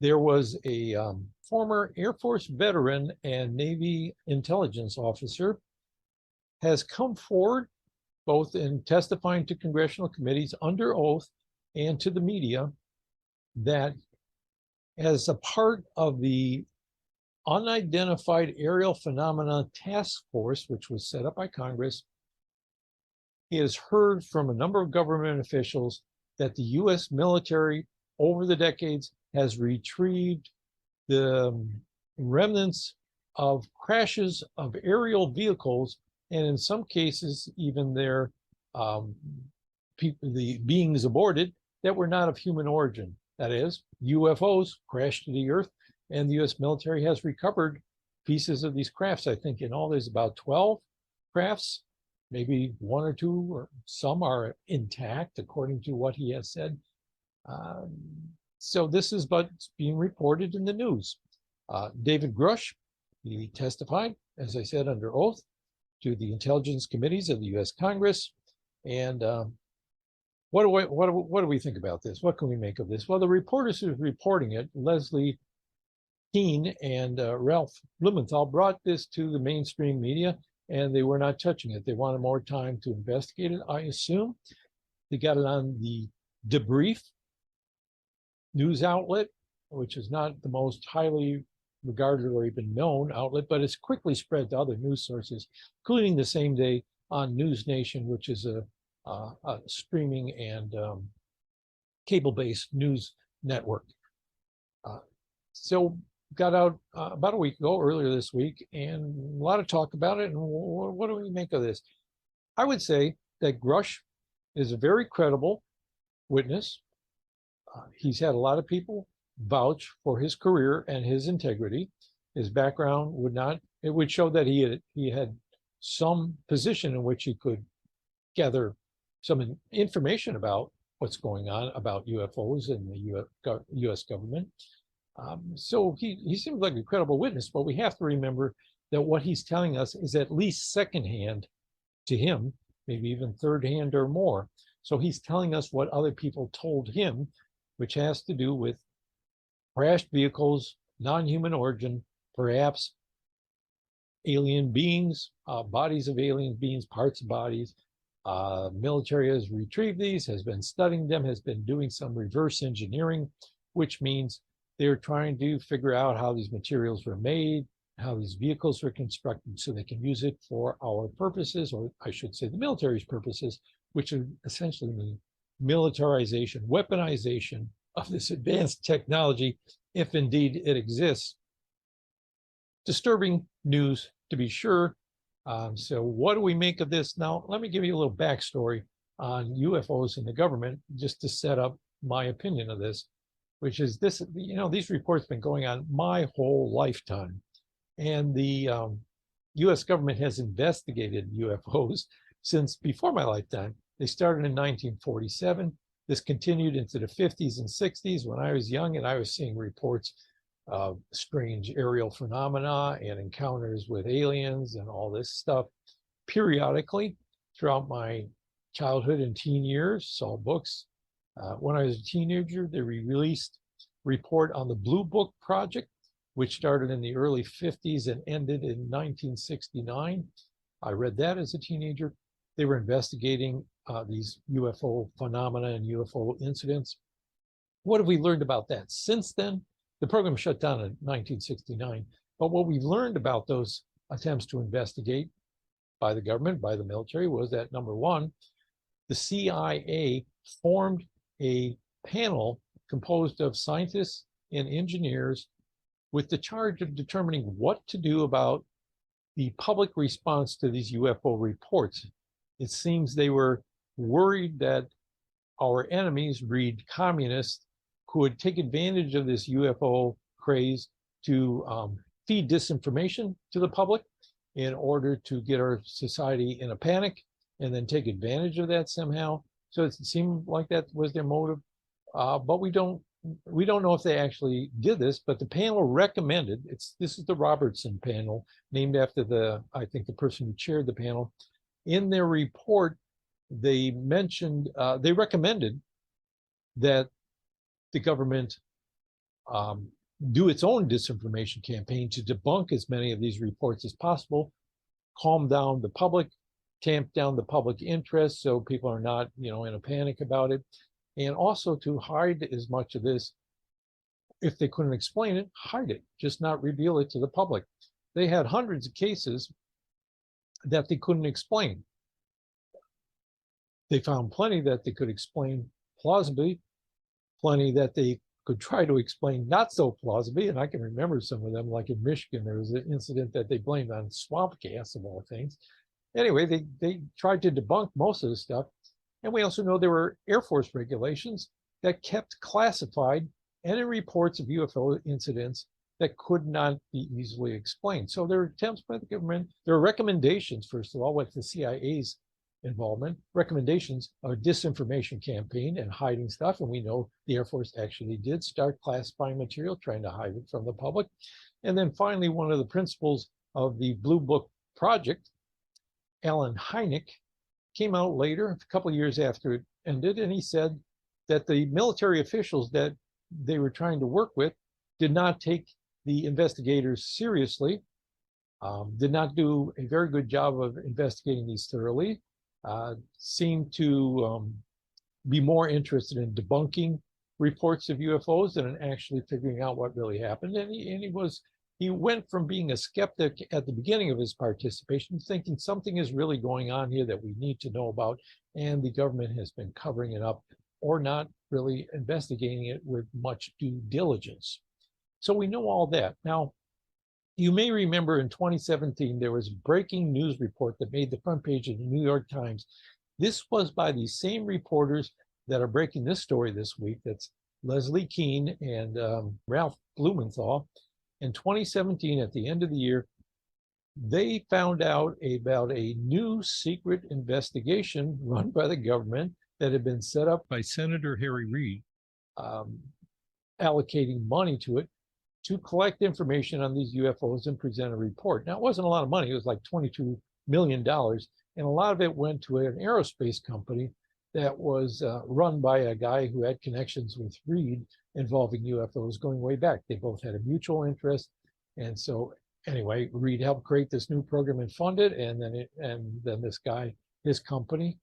there was a former Air Force veteran and Navy intelligence officer has come forward, both in testifying to congressional committees under oath and to the media, that as a part of the Unidentified Aerial Phenomena Task Force, which was set up by Congress, he has heard from a number of government officials that the U.S. military over the decades has retrieved the remnants of crashes of aerial vehicles, and in some cases, even their the beings aborted that were not of human origin. That is, UFOs crashed to the earth, and the U.S. military has recovered pieces of these crafts. I think in all there's about 12 crafts, maybe one or two, or some are intact, according to what he has said. So this is what's being reported in the news. David Grusch, he testified, as I said, under oath to the intelligence committees of the U.S. Congress. And what do we think about this? What can we make of this? Well, the reporters who are reporting it, Leslie Keane and Ralph Blumenthal, brought this to the mainstream media, and they were not touching it. They wanted more time to investigate it, I assume. They got it on the Debrief news outlet, which is not the most highly regarded or even known outlet, but it's quickly spread to other news sources, including the same day on News Nation, which is a streaming and cable-based news network. So got out about a week ago, earlier this week, and a lot of talk about it. And what do we make of this? I would say that Grusch is a very credible witness. He's had a lot of people vouch for his career and his integrity. His background would show that he had some position in which he could gather some information about what's going on about UFOs in the U.S. government. So he seems like a credible witness, but we have to remember that what he's telling us is at least secondhand to him, maybe even third hand or more. So he's telling us what other people told him, which has to do with crashed vehicles, non-human origin, perhaps alien beings, bodies of alien beings, parts of bodies. Military has retrieved these, has been studying them, has been doing some reverse engineering, which means they're trying to figure out how these materials were made, how these vehicles were constructed, so they can use it for our purposes, or I should say the military's purposes, which would essentially mean militarization, weaponization of this advanced technology, if indeed it exists. Disturbing news, to be sure. So what do we make of this? Now, let me give you a little backstory on UFOs in the government, just to set up my opinion of this, which is this, these reports have been going on my whole lifetime. And the US government has investigated UFOs since before my lifetime. They started in 1947. This continued into the 50s and 60s when I was young, and I was seeing reports of strange aerial phenomena and encounters with aliens and all this stuff periodically throughout my childhood and teen years. Saw books. When I was a teenager, they released a report on the Blue Book Project, which started in the early 50s and ended in 1969. I read that as a teenager. They were investigating these UFO phenomena and UFO incidents. What have we learned about that since then? The program shut down in 1969, but what we learned about those attempts to investigate by the government, by the military, was that, number one, the CIA formed a panel composed of scientists and engineers with the charge of determining what to do about the public response to these UFO reports. It seems they were worried that our enemies, read communists, could take advantage of this UFO craze to feed disinformation to the public in order to get our society in a panic and then take advantage of that somehow. So it seemed like that was their motive, but we don't know if they actually did this. But the panel recommended, this is the Robertson panel, named after I think the person who chaired the panel. In their report, they recommended that the government do its own disinformation campaign to debunk as many of these reports as possible, calm down the public, tamp down the public interest so people are not, in a panic about it, and also to hide as much of this. If they couldn't explain it, hide it, just not reveal it to the public. They had hundreds of cases that they couldn't explain. They found plenty that they could explain plausibly, plenty that they could try to explain not so plausibly. And I can remember some of them, like in Michigan, there was an incident that they blamed on swamp gas of all things. Anyway, they tried to debunk most of the stuff. And we also know there were Air Force regulations that kept classified any reports of UFO incidents that could not be easily explained. So there are attempts by the government. There are recommendations, first of all, with the CIA's involvement, recommendations of a disinformation campaign and hiding stuff. And we know the Air Force actually did start classifying material, trying to hide it from the public. And then finally, one of the principals of the Blue Book Project, Alan Hynek, came out later, a couple of years after it ended, and he said that the military officials that they were trying to work with did not take the investigators seriously, did not do a very good job of investigating these thoroughly, seemed to be more interested in debunking reports of UFOs than in actually figuring out what really happened. And he went from being a skeptic at the beginning of his participation, thinking something is really going on here that we need to know about, and the government has been covering it up or not really investigating it with much due diligence. So we know all that. Now, you may remember in 2017, there was a breaking news report that made the front page of the New York Times. This was by the same reporters that are breaking this story this week. That's Leslie Kean and Ralph Blumenthal. In 2017, at the end of the year, they found out about a new secret investigation run by the government that had been set up by Senator Harry Reid, allocating money to it to collect information on these UFOs and present a report. Now, it wasn't a lot of money. It was like $22 million. And a lot of it went to an aerospace company that was run by a guy who had connections with Reid involving UFOs going way back. They both had a mutual interest. And so anyway, Reid helped create this new program and fund it. And then this guy, his company,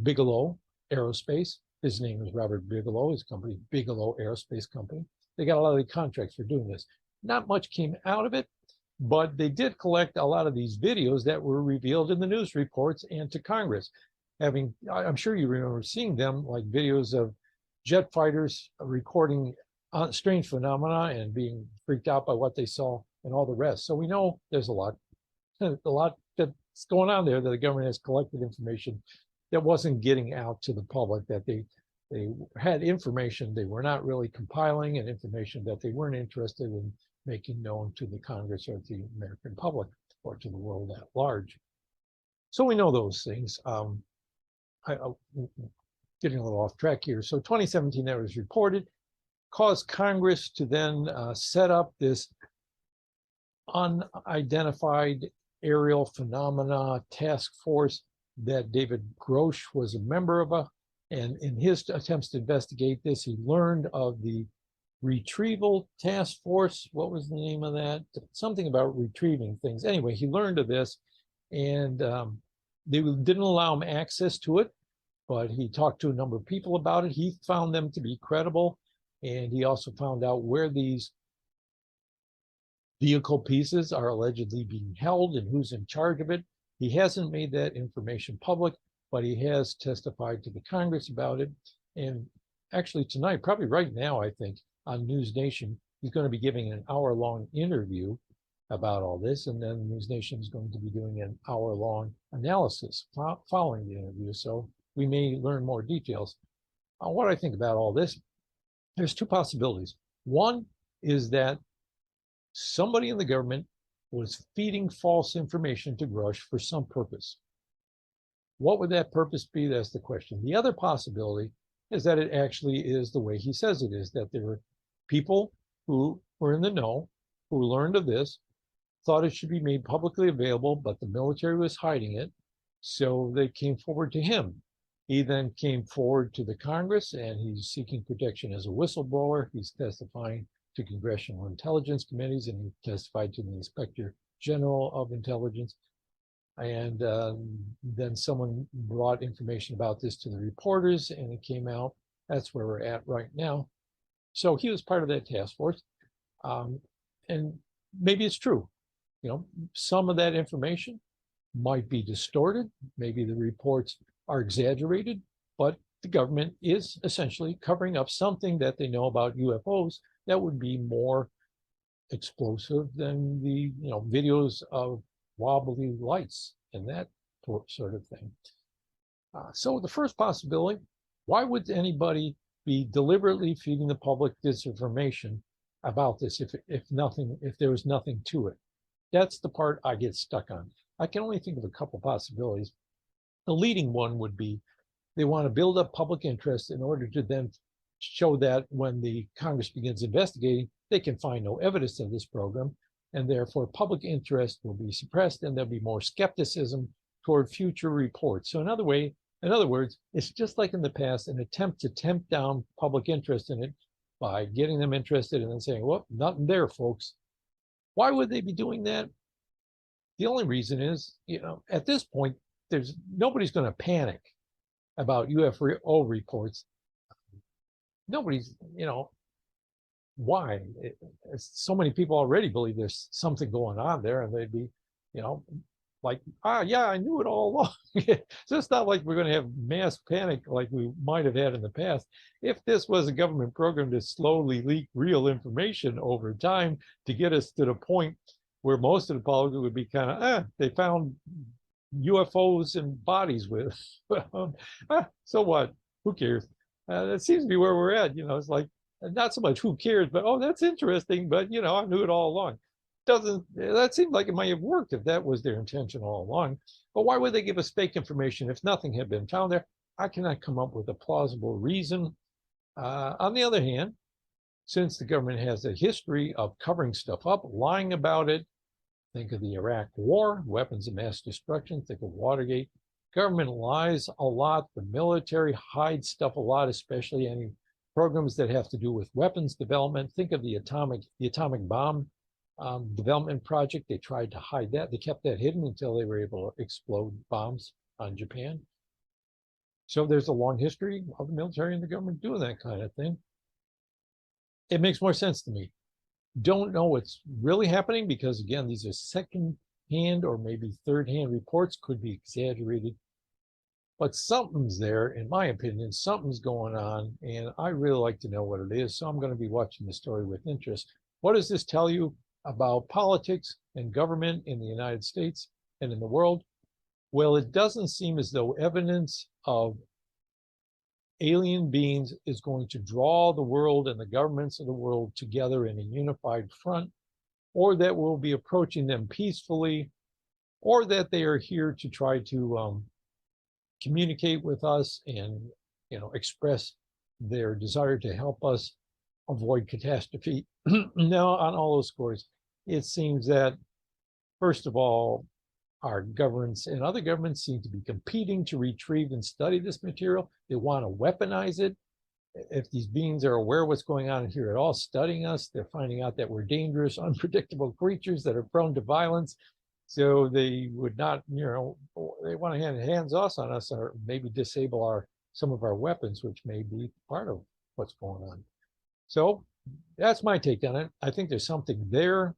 Bigelow Aerospace, his name is Robert Bigelow, his company, Bigelow Aerospace Company. They got a lot of the contracts for doing this. Not much came out of it, but they did collect a lot of these videos that were revealed in the news reports and to Congress. I'm sure you remember seeing them, like videos of jet fighters recording strange phenomena and being freaked out by what they saw and all the rest. So we know there's a lot that's going on there, that the government has collected information that wasn't getting out to the public, that they had information they were not really compiling, and information that they weren't interested in making known to the Congress or the American public or to the world at large. So we know those things. I'm getting a little off track here. So 2017, that was reported, caused Congress to then set up this unidentified aerial phenomena task force that David Grusch was a member of. And in his attempts to investigate this, he learned of the Retrieval Task Force. What was the name of that? Something about retrieving things. Anyway, he learned of this, and they didn't allow him access to it, but he talked to a number of people about it. He found them to be credible, and he also found out where these vehicle pieces are allegedly being held and who's in charge of it. He hasn't made that information public, but he has testified to the Congress about it. And actually tonight, probably right now, I think, on News Nation, he's going to be giving an hour-long interview about all this. And then News Nation is going to be doing an hour-long analysis following the interview. So we may learn more details. What I think about all this, there's two possibilities. One is that somebody in the government was feeding false information to Grusch for some purpose. What would that purpose be? That's the question. The other possibility is that it actually is the way he says it is, that there were people who were in the know, who learned of this, thought it should be made publicly available, but the military was hiding it. So they came forward to him He then came forward to the Congress and he's seeking protection as a whistleblower. He's testifying to congressional intelligence committees and he testified to the Inspector General of Intelligence. And then someone brought information about this to the reporters and it came out. That's where we're at right now. So he was part of that task force. And maybe it's true. You know, some of that information might be distorted. Maybe the reports are exaggerated, but the government is essentially covering up something that they know about UFOs that would be more explosive than the videos of wobbly lights and that sort of thing. So the first possibility, why would anybody be deliberately feeding the public disinformation about this if there was nothing to it? That's the part I get stuck on. I can only think of a couple possibilities. The leading one would be they want to build up public interest in order to then show that when the Congress begins investigating, they can find no evidence of this program, and therefore public interest will be suppressed and there'll be more skepticism toward future reports. So in other words, it's just like in the past, an attempt to tamp down public interest in it by getting them interested and then saying, well, nothing there, folks. Why would they be doing that? The only reason is, at this point, nobody's going to panic about UFO reports. Nobody's, why? So many people already believe there's something going on there, and they'd be, like, yeah, I knew it all along. So it's not like we're going to have mass panic like we might have had in the past. If this was a government program to slowly leak real information over time to get us to the point where most of the public would be kind of, they found UFOs and bodies with, so what? Who cares? That seems to be where we're at. It's like, not so much who cares, but, oh, that's interesting, but, I knew it all along. That seemed like it might have worked if that was their intention all along. But why would they give us fake information if nothing had been found there? I cannot come up with a plausible reason. On the other hand, since the government has a history of covering stuff up, lying about it, think of the Iraq War, weapons of mass destruction, think of Watergate. Government lies a lot. The military hides stuff a lot, especially any programs that have to do with weapons development. Think of the atomic bomb development project. They tried to hide that. They kept that hidden until they were able to explode bombs on Japan. So there's a long history of the military and the government doing that kind of thing. It makes more sense to me. Don't know what's really happening because, again, these are second-hand or maybe third-hand reports, could be exaggerated. But something's there, in my opinion, something's going on, and I really like to know what it is, so I'm going to be watching the story with interest. What does this tell you about politics and government in the United States and in the world? Well, it doesn't seem as though evidence of alien beings is going to draw the world and the governments of the world together in a unified front, or that we'll be approaching them peacefully, or that they are here to try to communicate with us and express their desire to help us avoid catastrophe. Now, on all those scores, it seems that, first of all, our governments and other governments seem to be competing to retrieve and study this material. They want to weaponize it. If these beings are aware of what's going on here at all, studying us, they're finding out that we're dangerous, unpredictable creatures that are prone to violence. So they would not, they want to hands off on us or maybe disable some of our weapons, which may be part of what's going on. So that's my take on it. I think there's something there.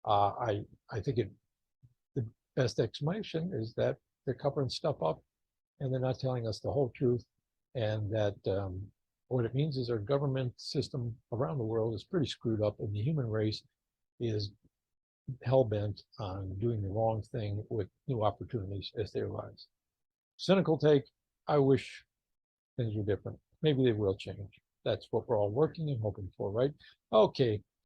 I think the best explanation is that they're covering stuff up and they're not telling us the whole truth, and that what it means is our government system around the world is pretty screwed up, and the human race is hell-bent on doing the wrong thing with new opportunities as they arise. Cynical take, I wish things were different. Maybe they will change. That's what we're all working and hoping for, right? Okay,